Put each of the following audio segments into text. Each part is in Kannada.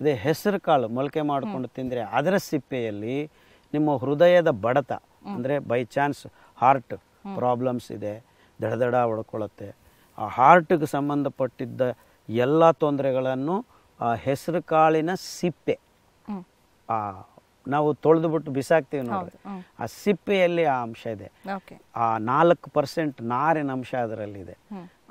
ಅದೇ ಹೆಸರು ಕಾಳು ಮೊಳಕೆ ಮಾಡಿಕೊಂಡು ತಿಂದರೆ ಅದರ ಸಿಪ್ಪೆಯಲ್ಲಿ ನಿಮ್ಮ ಹೃದಯದ ಬಡತ ಅಂದರೆ ಬೈ ಚಾನ್ಸ್ ಹಾರ್ಟ್ ಪ್ರಾಬ್ಲಮ್ಸ್ ಇದೆ, ದಡ ಹೊಡ್ಕೊಳ್ಳುತ್ತೆ, ಆ ಹಾರ್ಟ್ಗೆ ಸಂಬಂಧಪಟ್ಟಿದ್ದ ಎಲ್ಲ ತೊಂದರೆಗಳನ್ನು ಆ ಹೆಸರು ಕಾಳಿನ ಸಿಪ್ಪೆ ನಾವು ತೊಳೆದುಬಿಟ್ಟು ಬಿಸಾಕ್ತೀವಿ ನೋಡಿ, ಆ ಸಿಪ್ಪೆಯಲ್ಲಿ ಆ ಅಂಶ ಇದೆ. ಆ 4% ನಾರಿನ ಅಂಶ ಅದರಲ್ಲಿದೆ.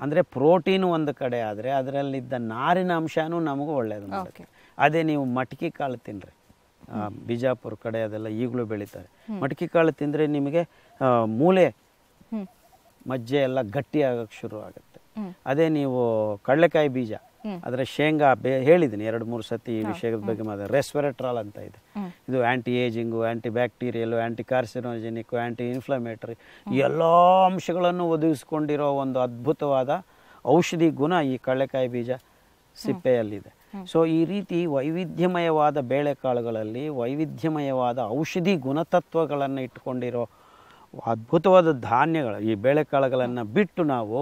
ಅಂದರೆ ಪ್ರೋಟೀನು ಒಂದು ಕಡೆ ಆದರೆ ಅದರಲ್ಲಿದ್ದ ನಾರಿನ ಅಂಶನೂ ನಮಗೂ ಒಳ್ಳೇದು ಮಾಡುತ್ತೆ. ಅದೇ ನೀವು ಮಟಕಿ ಕಾಳು ತಿನ್ನಿರಿ, ಬಿಜಾಪುರ ಕಡೆ ಅದೆಲ್ಲ ಈಗಲೂ ಬೆಳೀತಾರೆ. ಮಟಕಿ ಕಾಳು ತಿಂದರೆ ನಿಮಗೆ ಮೂಳೆ ಮಜ್ಜೆ ಎಲ್ಲ ಗಟ್ಟಿಯಾಗಕ್ಕೆ ಶುರು ಆಗುತ್ತೆ. ಅದೇ ನೀವು ಕಡಲೆಕಾಯಿ ಬೀಜ ಅದರ ಶೇಂಗಾ ಹೇಳಿದ್ದೀನಿ 2-3 ಸತಿ ಈ ವಿಷಯದ ಬಗ್ಗೆ ಮಾತಾಡ. ರೆಸ್ವೆರೆಟ್ರಾಲ್ ಅಂತ ಇದೆ, ಇದು ಆ್ಯಂಟಿ ಏಜಿಂಗು, ಆ್ಯಂಟಿ ಬ್ಯಾಕ್ಟೀರಿಯಲ್, ಆ್ಯಂಟಿ ಕಾರ್ಸಿನೋಜೆನಿಕ್, ಆ್ಯಂಟಿ ಇನ್ಫ್ಲಮೇಟರಿ ಎಲ್ಲ ಅಂಶಗಳನ್ನು ಒದಗಿಸ್ಕೊಂಡಿರೋ ಒಂದು ಅದ್ಭುತವಾದ ಔಷಧಿ ಗುಣ ಈ ಕಡಲೆಕಾಯಿ ಬೀಜ ಸಿಪ್ಪೆಯಲ್ಲಿದೆ. ಸೊ ಈ ರೀತಿ ವೈವಿಧ್ಯಮಯವಾದ ಬೇಳೆಕಾಳುಗಳಲ್ಲಿ ವೈವಿಧ್ಯಮಯವಾದ ಔಷಧಿ ಗುಣತತ್ವಗಳನ್ನು ಇಟ್ಕೊಂಡಿರೋ ಅದ್ಭುತವಾದ ಧಾನ್ಯಗಳು ಈ ಬೇಳೆಕಾಳುಗಳನ್ನು ಬಿಟ್ಟು ನಾವು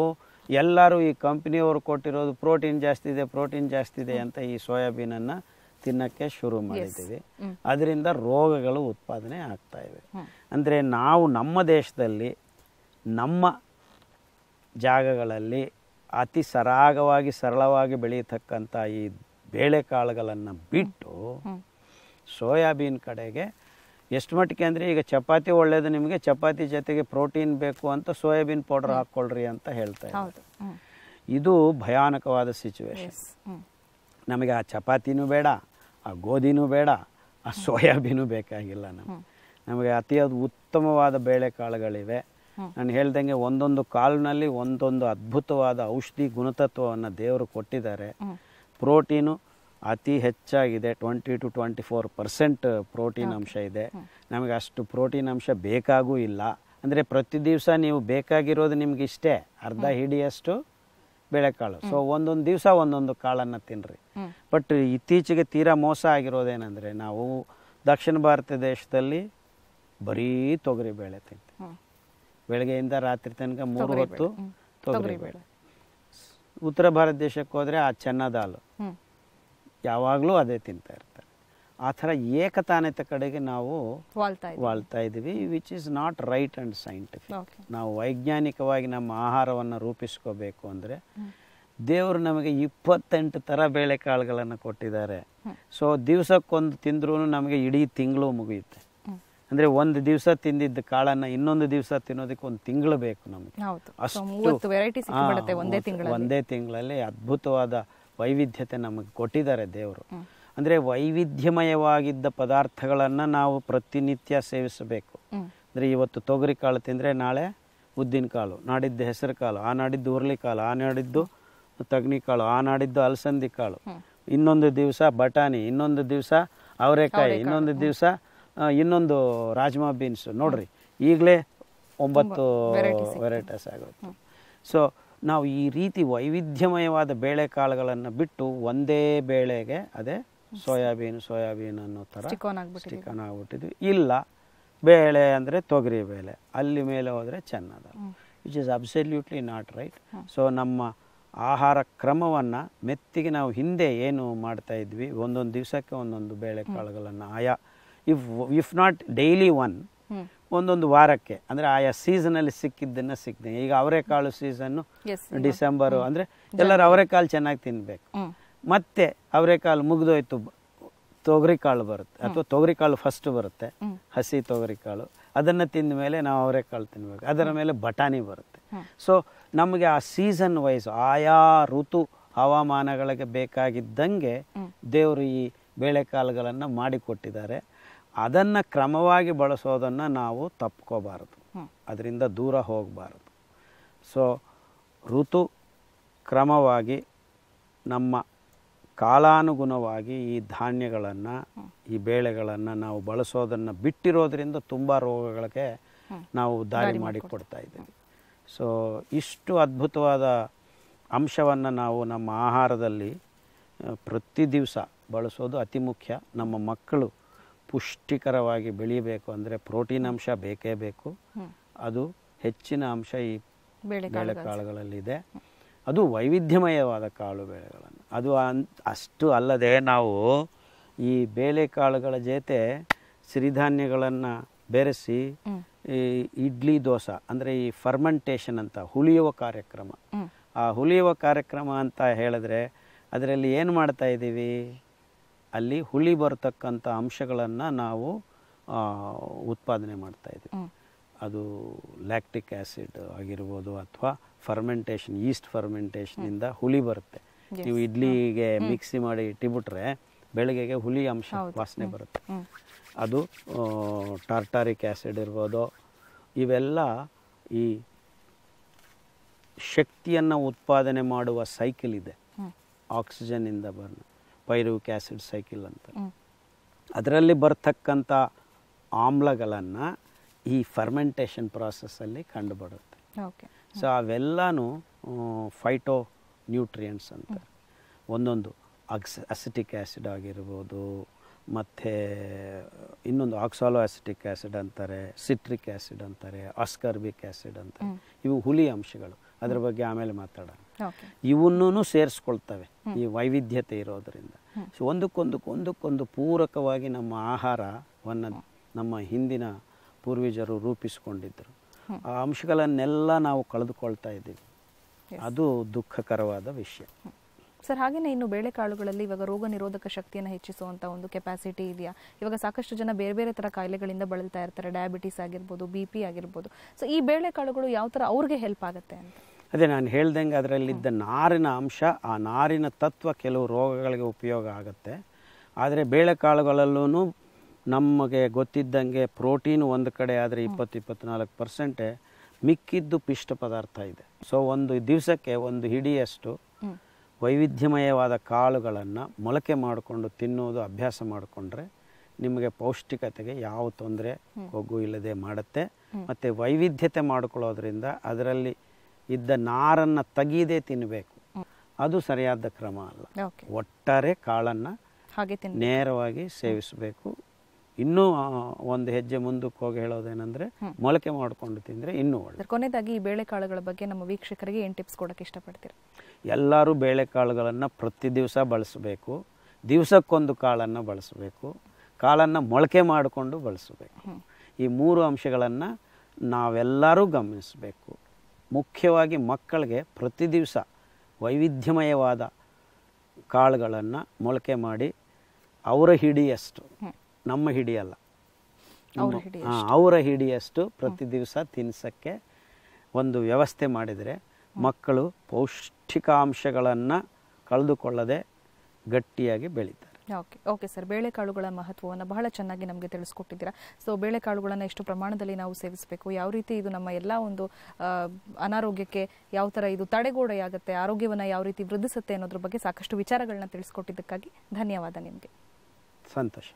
ಎಲ್ಲರೂ ಈ ಕಂಪ್ನಿಯವರು ಕೊಟ್ಟಿರೋದು ಪ್ರೋಟೀನ್ ಜಾಸ್ತಿ ಇದೆ ಅಂತ ಈ ಸೋಯಾಬೀನನ್ನು ತಿನ್ನಕ್ಕೆ ಶುರು ಮಾಡಿದ್ದೀವಿ. ಅದರಿಂದ ರೋಗಗಳು ಉತ್ಪಾದನೆ ಆಗ್ತಾ ಇವೆ. ಅಂದರೆ ನಾವು ನಮ್ಮ ದೇಶದಲ್ಲಿ ನಮ್ಮ ಜಾಗಗಳಲ್ಲಿ ಅತಿ ಸರಳವಾಗಿ ಬೆಳೆಯತಕ್ಕಂಥ ಈ ಬೇಳೆಕಾಳುಗಳನ್ನು ಬಿಟ್ಟು ಸೋಯಾಬೀನ್ ಕಡೆಗೆ ಎಷ್ಟು ಮಟ್ಟಿಗೆ ಅಂದರೆ ಈಗ ಚಪಾತಿ ಒಳ್ಳೆಯದು, ನಿಮಗೆ ಚಪಾತಿ ಜೊತೆಗೆ ಪ್ರೋಟೀನ್ ಬೇಕು ಅಂತ ಸೋಯಾಬೀನ್ ಪೌಡರ್ ಹಾಕ್ಕೊಳ್ರಿ ಅಂತ ಹೇಳ್ತಾ ಇದ್ದಾರೆ. ಇದು ಭಯಾನಕವಾದ ಸಿಚುವೇಶನ್. ನಮಗೆ ಆ ಚಪಾತಿನೂ ಬೇಡ, ಆ ಗೋಧಿನೂ ಬೇಡ, ಆ ಸೋಯಾಬೀನು ಬೇಕಾಗಿಲ್ಲ. ನಮಗೆ ಅತಿ ಉತ್ತಮವಾದ ಬೇಳೆಕಾಳುಗಳಿವೆ. ನಾನು ಹೇಳ್ದಂಗೆ ಒಂದೊಂದು ಕಾಳಿನಲ್ಲಿ ಒಂದೊಂದು ಅದ್ಭುತವಾದ ಔಷಧಿ ಗುಣತತ್ವವನ್ನು ದೇವರು ಕೊಟ್ಟಿದ್ದಾರೆ. ಪ್ರೋಟೀನು ಅತಿ ಹೆಚ್ಚಾಗಿದೆ, 20 to 24% ಪ್ರೋಟೀನ್ ಅಂಶ ಇದೆ. ನಮಗೆ ಅಷ್ಟು ಪ್ರೋಟೀನ್ ಅಂಶ ಬೇಕಾಗೂ ಇಲ್ಲ. ಅಂದರೆ ಪ್ರತಿ ದಿವಸ ನೀವು ಬೇಕಾಗಿರೋದು ನಿಮ್ಗೆ ಇಷ್ಟೇ, ಅರ್ಧ ಹಿಡಿಯಷ್ಟು ಬೇಳೆಕಾಳು. ಸೊ ಒಂದೊಂದು ದಿವಸ ಒಂದೊಂದು ಕಾಳನ್ನು ತಿನ್ನಿರಿ. ಬಟ್ ಇತ್ತೀಚೆಗೆ ತೀರಾ ಮೋಸ ಆಗಿರೋದೇನೆಂದರೆ ನಾವು ದಕ್ಷಿಣ ಭಾರತ ದೇಶದಲ್ಲಿ ಬರೀ ತೊಗರಿ ಬೇಳೆ ತಿಂತೀವಿ. ಬೆಳಗ್ಗೆಯಿಂದ ರಾತ್ರಿ ತನಕ 3 ಹೊತ್ತು ತೊಗರಿ ಬೇಳೆ. ಉತ್ತರ ಭಾರತ ದೇಶಕ್ಕೆ ಹೋದರೆ ಆ ಚೆನ್ನ ದಾಲು ಯಾವಾಗಲೂ ಅದೇ ತಿಂತಾ ಇರ್ತಾರೆ. ಆ ಥರ ಏಕತಾನತೆ ಕಡೆಗೆ ನಾವು ವಾಳ್ತಾ ಇದ್ದೀವಿ, which is not right and scientific. ನಾವು ವೈಜ್ಞಾನಿಕವಾಗಿ ನಮ್ಮ ಆಹಾರವನ್ನು ರೂಪಿಸ್ಕೋಬೇಕು ಅಂದರೆ ದೇವರು ನಮಗೆ 28 ಥರ ಬೇಳೆಕಾಳುಗಳನ್ನು ಕೊಟ್ಟಿದ್ದಾರೆ. ಸೊ ದಿವಸಕ್ಕೊಂದು ತಿಂದ್ರೂ ನಮಗೆ ಇಡೀ ತಿಂಗಳು ಮುಗಿಯುತ್ತೆ. ಅಂದರೆ ಒಂದು ದಿವಸ ತಿಂದಿದ್ದ ಕಾಳನ್ನು ಇನ್ನೊಂದು ದಿವಸ ತಿನ್ನೋದಕ್ಕೆ ಒಂದು ತಿಂಗಳು ಬೇಕು ನಮಗೆ. ಅಷ್ಟು ಒಂದೇ ತಿಂಗಳಲ್ಲಿ ಅದ್ಭುತವಾದ ವೈವಿಧ್ಯತೆ ನಮಗೆ ಕೊಟ್ಟಿದ್ದಾರೆ ದೇವರು. ಅಂದರೆ ವೈವಿಧ್ಯಮಯವಾಗಿದ್ದ ಪದಾರ್ಥಗಳನ್ನು ನಾವು ಪ್ರತಿನಿತ್ಯ ಸೇವಿಸಬೇಕು. ಅಂದರೆ ಇವತ್ತು ತೊಗರಿ ಕಾಳು ತಿಂದರೆ ನಾಳೆ ಉದ್ದಿನ ಕಾಳು, ನಾಡಿದ್ದು ಹೆಸರು ಕಾಳು, ಆ ನಾಡಿದ್ದು ಹುರುಳಿ ಕಾಳು, ಆ ನಾಡಿದ್ದು ತಗಣಿ ಕಾಳು, ಆ ನಾಡಿದ್ದು ಅಲಸಂದಿ ಕಾಳು, ಇನ್ನೊಂದು ದಿವಸ ಬಟಾಣಿ, ಇನ್ನೊಂದು ದಿವಸ ಅವರೆಕಾಯಿ, ಇನ್ನೊಂದು ದಿವಸ ಇನ್ನೊಂದು ರಾಜ್ಮಾ ಬೀನ್ಸ್. ನೋಡ್ರಿ ಈಗಲೇ 9 ವೆರೈಟೀಸ್ ಆಗುತ್ತೆ. ಸೊ ನಾವು ಈ ರೀತಿ ವೈವಿಧ್ಯಮಯವಾದ ಬೇಳೆಕಾಳುಗಳನ್ನು ಬಿಟ್ಟು ಒಂದೇ ಬೇಳೆಗೆ ಅದೇ ಸೋಯಾಬೀನ್ ಅನ್ನೋ ಥರ ಸ್ಟಿಕನ್ ಆಗ್ಬಿಟ್ಟಿದ್ವಿ. ಇಲ್ಲ ಬೇಳೆ ಅಂದರೆ ತೊಗರಿ ಬೇಳೆ, ಅಲ್ಲಿ ಮೇಲೆ ಹೋದರೆ ಚೆನ್ನದ, which is absolutely not right. So ನಮ್ಮ ಆಹಾರ ಕ್ರಮವನ್ನು ಮೆತ್ತಿಗೆ ನಾವು ಹಿಂದೆ ಏನು ಮಾಡ್ತಾ ಇದ್ವಿ, ಒಂದೊಂದು ದಿವಸಕ್ಕೆ ಒಂದೊಂದು ಬೇಳೆಕಾಳುಗಳನ್ನು ಆಯಾ ಇಫ್ ನಾಟ್ ಡೈಲಿ ಒಂದೊಂದು ವಾರಕ್ಕೆ, ಅಂದರೆ ಆಯಾ ಸೀಸನಲ್ಲಿ ಸಿಕ್ಕಿದ್ದನ್ನು ಸಿಕ್ಕಿದೆ. ಈಗ ಅವರೆಕಾಳು ಸೀಸನ್ನು ಡಿಸೆಂಬರು, ಅಂದರೆ ಎಲ್ಲರೂ ಅವರೆಕಾಳು ಚೆನ್ನಾಗಿ ತಿನ್ನಬೇಕು. ಮತ್ತೆ ಅವರೆಕಾಳು ಮುಗಿದೋಯ್ತು, ತೊಗರಿಕಾಳು ಬರುತ್ತೆ, ಅಥವಾ ತೊಗರಿಕಾಳು ಫಸ್ಟ್ ಬರುತ್ತೆ, ಹಸಿ ತೊಗರಿಕಾಳು. ಅದನ್ನು ತಿಂದ ಮೇಲೆ ನಾವು ಅವರೆಕಾಳು ತಿನ್ನಬೇಕು. ಅದರ ಮೇಲೆ ಬಟಾಣಿ ಬರುತ್ತೆ. ಸೊ ನಮಗೆ ಆ ಸೀಸನ್ ವೈಸ್ ಆಯಾ ಋತು ಹವಾಮಾನಗಳಿಗೆ ಬೇಕಾಗಿದ್ದಂಗೆ ದೇವರು ಈ ಬೇಳೆಕಾಳುಗಳನ್ನು ಮಾಡಿಕೊಟ್ಟಿದ್ದಾರೆ. ಅದನ್ನು ಕ್ರಮವಾಗಿ ಬಳಸೋದನ್ನು ನಾವು ತಪ್ಕೋಬಾರದು, ಅದರಿಂದ ದೂರ ಹೋಗಬಾರದು. ಸೊ ಋತು ಕ್ರಮವಾಗಿ ನಮ್ಮ ಕಾಲಾನುಗುಣವಾಗಿ ಈ ಧಾನ್ಯಗಳನ್ನು, ಈ ಬೇಳೆಗಳನ್ನು ನಾವು ಬಳಸೋದನ್ನು ಬಿಟ್ಟಿರೋದ್ರಿಂದ ತುಂಬ ರೋಗಗಳಿಗೆ ನಾವು ದಾರಿ ಮಾಡಿಕೊಡ್ತಾ ಇದ್ದೀವಿ. ಸೊ ಇಷ್ಟು ಅದ್ಭುತವಾದ ಅಂಶವನ್ನು ನಾವು ನಮ್ಮ ಆಹಾರದಲ್ಲಿ ಪ್ರತಿ ದಿವಸ ಬಳಸೋದು ಅತಿ ಮುಖ್ಯ. ನಮ್ಮ ಮಕ್ಕಳು ಪುಷ್ಟಿಕರವಾಗಿ ಬೆಳೀಬೇಕು ಅಂದರೆ ಪ್ರೋಟೀನ್ ಅಂಶ ಬೇಕೇ ಬೇಕು. ಅದು ಹೆಚ್ಚಿನ ಅಂಶ ಈ ಬೇಳೆಕಾಳುಗಳಲ್ಲಿದೆ. ಅದು ವೈವಿಧ್ಯಮಯವಾದ ಕಾಳು ಬೆಳೆಗಳನ್ನು. ಅದು ಅಷ್ಟು ಅಲ್ಲದೆ ನಾವು ಈ ಬೇಳೆಕಾಳುಗಳ ಜೊತೆ ಸಿರಿಧಾನ್ಯಗಳನ್ನು ಬೆರೆಸಿ ಈ ಇಡ್ಲಿ ದೋಸೆ ಅಂದರೆ ಈ ಫರ್ಮೆಂಟೇಷನ್ ಅಂತ ಹುಳಿಯುವ ಕಾರ್ಯಕ್ರಮ, ಆ ಹುಳಿಯುವ ಕಾರ್ಯಕ್ರಮ ಅಂತ ಹೇಳಿದ್ರೆ ಅದರಲ್ಲಿ ಏನು ಮಾಡ್ತಾ ಇದ್ದೀವಿ, ಅಲ್ಲಿ ಹುಳಿ ಬರತಕ್ಕಂಥ ಅಂಶಗಳನ್ನು ನಾವು ಉತ್ಪಾದನೆ ಮಾಡ್ತಾ ಇದ್ದೀವಿ. ಅದು ಲ್ಯಾಕ್ಟಿಕ್ ಆ್ಯಸಿಡ್ ಆಗಿರ್ಬೋದು ಅಥವಾ ಫರ್ಮೆಂಟೇಷನ್, ಈಸ್ಟ್ ಫರ್ಮೆಂಟೇಷನಿಂದ ಹುಳಿ ಬರುತ್ತೆ. ನೀವು ಇಡ್ಲಿಗೆ ಮಿಕ್ಸಿ ಮಾಡಿ ಇಟ್ಟಿಬಿಟ್ರೆ ಬೆಳಗ್ಗೆಗೆ ಹುಳಿ ಅಂಶ ವಾಸನೆ ಬರುತ್ತೆ. ಅದು ಟಾರ್ಟಾರಿಕ್ ಆ್ಯಸಿಡ್ ಇರ್ಬೋದು. ಇವೆಲ್ಲ ಈ ಶಕ್ತಿಯನ್ನು ಉತ್ಪಾದನೆ ಮಾಡುವ ಸೈಕಲ್ ಇದೆ, ಆಕ್ಸಿಜನ್ನಿಂದ ಬರ್ನ ಪೈರುವಿಕ್ ಆ್ಯಸಿಡ್ ಸೈಕಲ್ ಅಂತ. ಅದರಲ್ಲಿ ಬರ್ತಕ್ಕಂಥ ಆಮ್ಲಗಳನ್ನು ಈ ಫರ್ಮೆಂಟೇಷನ್ ಪ್ರಾಸೆಸ್ಸಲ್ಲಿ ಕಂಡುಬರುತ್ತೆ. ಸೊ ಅವೆಲ್ಲನೂ ಫೈಟೋ ನ್ಯೂಟ್ರಿಯೆಂಟ್ಸ್ ಅಂತಾರೆ. ಒಂದೊಂದು ಅಸಿಟಿಕ್ ಆ್ಯಸಿಡ್ ಆಗಿರ್ಬೋದು, ಮತ್ತು ಇನ್ನೊಂದು ಆಕ್ಸಾಲೋ ಅಸಿಟಿಕ್ ಆ್ಯಸಿಡ್ ಅಂತಾರೆ, ಸಿಟ್ರಿಕ್ ಆ್ಯಸಿಡ್ ಅಂತಾರೆ, ಅಸ್ಕಾರ್ಬಿಕ್ ಆ್ಯಸಿಡ್ ಅಂತಾರೆ. ಇವು ಹುಳಿ ಅಂಶಗಳು, ಅದರ ಬಗ್ಗೆ ಆಮೇಲೆ ಮಾತಾಡೋಣ. ಇವನ್ನೂ ಸೇರಿಸ್ಕೊಳ್ತವೆ ಈ ವೈವಿಧ್ಯತೆ ಇರೋದರಿಂದ. ಸೊ ಒಂದಕ್ಕೊಂದು ಪೂರಕವಾಗಿ ನಮ್ಮ ಆಹಾರವನ್ನು ನಮ್ಮ ಹಿಂದಿನ ಪೂರ್ವಜರು ರೂಪಿಸಿಕೊಂಡಿದ್ದರು. ಆ ಅಂಶಗಳನ್ನೆಲ್ಲ ನಾವು ಕಳೆದುಕೊಳ್ತಾ ಇದ್ದೀವಿ. ಅದು ದುಃಖಕರವಾದ ವಿಷಯ. ಸರ್, ಹಾಗೆಯೇ ಇನ್ನು ಬೇಳೆಕಾಳುಗಳಲ್ಲಿ ಇವಾಗ ರೋಗ ನಿರೋಧಕ ಶಕ್ತಿಯನ್ನು ಹೆಚ್ಚಿಸುವಂಥ ಒಂದು ಕೆಪಾಸಿಟಿ ಇದೆಯಾ? ಇವಾಗ ಸಾಕಷ್ಟು ಜನ ಬೇರೆ ಬೇರೆ ಥರ ಕಾಯಿಲೆಗಳಿಂದ ಬಳಲ್ತಾ ಇರ್ತಾರೆ, ಡಯಾಬಿಟಿಸ್ ಆಗಿರ್ಬೋದು, BP ಆಗಿರ್ಬೋದು. ಸೊ ಈ ಬೇಳೆಕಾಳುಗಳು ಯಾವ ಥರ ಅವ್ರಿಗೆ ಹೆಲ್ಪ್ ಆಗುತ್ತೆ ಅಂತ? ಅದೇ ನಾನು ಹೇಳ್ದಂಗೆ ಅದರಲ್ಲಿದ್ದ ನಾರಿನ ಅಂಶ, ಆ ನಾರಿನ ತತ್ವ ಕೆಲವು ರೋಗಗಳಿಗೆ ಉಪಯೋಗ ಆಗುತ್ತೆ. ಆದರೆ ಬೇಳೆಕಾಳುಗಳಲ್ಲೂ ನಮಗೆ ಗೊತ್ತಿದ್ದಂಗೆ ಪ್ರೋಟೀನ್ ಒಂದು ಕಡೆ ಆದರೆ 20-24% ಮಿಕ್ಕಿದ್ದು ಪಿಷ್ಟ ಪದಾರ್ಥ ಇದೆ. ಸೊ ಒಂದು ದಿವಸಕ್ಕೆ ಒಂದು ಹಿಡಿಯಷ್ಟು ವೈವಿಧ್ಯಮಯವಾದ ಕಾಳುಗಳನ್ನು ಮೊಳಕೆ ಮಾಡಿಕೊಂಡು ತಿನ್ನುವುದು ಅಭ್ಯಾಸ ಮಾಡಿಕೊಂಡ್ರೆ ನಿಮಗೆ ಪೌಷ್ಟಿಕತೆಗೆ ಯಾವ ತೊಂದರೆ ಕೊಗ್ಗು ಇಲ್ಲದೆ ಮಾಡುತ್ತೆ. ಮತ್ತು ವೈವಿಧ್ಯತೆ ಮಾಡಿಕೊಳ್ಳೋದ್ರಿಂದ ಅದರಲ್ಲಿ ಇದ್ದ ನಾರನ್ನು ತೆಗೀದೇ ತಿನ್ನಬೇಕು, ಅದು ಸರಿಯಾದ ಕ್ರಮ ಅಲ್ಲ. ಒಟ್ಟಾರೆ ಕಾಳನ್ನು ನೇರವಾಗಿ ಸೇವಿಸಬೇಕು. ಇನ್ನೂ ಒಂದು ಹೆಜ್ಜೆ ಮುಂದಕ್ಕೆ ಹೋಗಿ ಹೇಳೋದೇನೆಂದರೆ ಮೊಳಕೆ ಮಾಡಿಕೊಂಡು ತಿಂದರೆ ಇನ್ನೂ ಒಳ್ಳೆ. ಕೊನೆಯದಾಗಿ ಈ ಬೇಳೆಕಾಳುಗಳ ಬಗ್ಗೆ ನಮ್ಮ ವೀಕ್ಷಕರಿಗೆ ಏನು ಟಿಪ್ಸ್ ಕೊಡೋಕ್ಕೆ ಇಷ್ಟಪಡ್ತೀರಾ? ಎಲ್ಲರೂ ಬೇಳೆಕಾಳುಗಳನ್ನು ಪ್ರತಿ ದಿವಸ ಬಳಸಬೇಕು. ದಿವಸಕ್ಕೊಂದು ಕಾಳನ್ನು ಬಳಸಬೇಕು. ಕಾಳನ್ನು ಮೊಳಕೆ ಮಾಡಿಕೊಂಡು ಬಳಸಬೇಕು. ಈ 3 ಅಂಶಗಳನ್ನು ನಾವೆಲ್ಲರೂ ಗಮನಿಸಬೇಕು. ಮುಖ್ಯವಾಗಿ ಮಕ್ಕಳಿಗೆ ಪ್ರತಿ ದಿವಸ ವೈವಿಧ್ಯಮಯವಾದ ಕಾಳುಗಳನ್ನು ಮೊಳಕೆ ಮಾಡಿ ಅವರ ಹಿಡಿಯಷ್ಟು, ನಮ್ಮ ಹಿಡಿಯಲ್ಲ, ಅವರ ಹಿಡಿಯಷ್ಟು ಪ್ರತಿ ದಿವಸ ತಿನ್ನಿಸೋಕ್ಕೆ ಒಂದು ವ್ಯವಸ್ಥೆ ಮಾಡಿದರೆ ಮಕ್ಕಳು ಪೌಷ್ಟಿಕಾಂಶಗಳನ್ನು ಕಳೆದುಕೊಳ್ಳದೆ ಗಟ್ಟಿಯಾಗಿ ಬೆಳೀತಾರೆ. ಓಕೆ ಸರ್, ಬೇಳೆಕಾಳುಗಳ ಮಹತ್ವವನ್ನು ಬಹಳ ಚೆನ್ನಾಗಿ ನಮಗೆ ತಿಳಿಸ್ಕೊಟ್ಟಿದ್ದೀರಾ. ಸೊ ಬೇಳೆಕಾಳುಗಳನ್ನು ಎಷ್ಟು ಪ್ರಮಾಣದಲ್ಲಿ ನಾವು ಸೇವಿಸಬೇಕು, ಯಾವ ರೀತಿ ಇದು ನಮ್ಮ ಎಲ್ಲ ಒಂದು ಅನಾರೋಗ್ಯಕ್ಕೆ ಯಾವ ಥರ ಇದು ತಡೆಗೋಡೆಯಾಗುತ್ತೆ, ಆರೋಗ್ಯವನ್ನು ಯಾವ ರೀತಿ ವೃದ್ಧಿಸುತ್ತೆ ಅನ್ನೋದ್ರ ಬಗ್ಗೆ ಸಾಕಷ್ಟು ವಿಚಾರಗಳನ್ನ ತಿಳಿಸ್ಕೊಟ್ಟಿದ್ದಕ್ಕಾಗಿ ಧನ್ಯವಾದ ನಿಮಗೆ. ಸಂತೋಷ.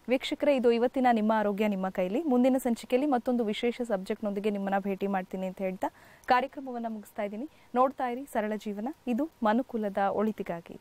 ವೀಕ್ಷಕರೇ, ಇದು ಇವತ್ತಿನ ನಿಮ್ಮ ಆರೋಗ್ಯ ನಿಮ್ಮ ಕೈಲಿ. ಮುಂದಿನ ಸಂಚಿಕೆಯಲ್ಲಿ ಮತ್ತೊಂದು ವಿಶೇಷ ಸಬ್ಜೆಕ್ಟ್ನೊಂದಿಗೆ ನಿಮ್ಮನ್ನ ಭೇಟಿ ಮಾಡ್ತೀನಿ ಅಂತ ಹೇಳ್ತಾ ಕಾರ್ಯಕ್ರಮವನ್ನು ಮುಗಿಸ್ತಾ ಇದ್ದೀನಿ. ನೋಡ್ತಾ ಇರಿ ಸರಳ ಜೀವನ, ಇದು ಮನುಕುಲದ ಒಳಿತಿಗಾಗಿ.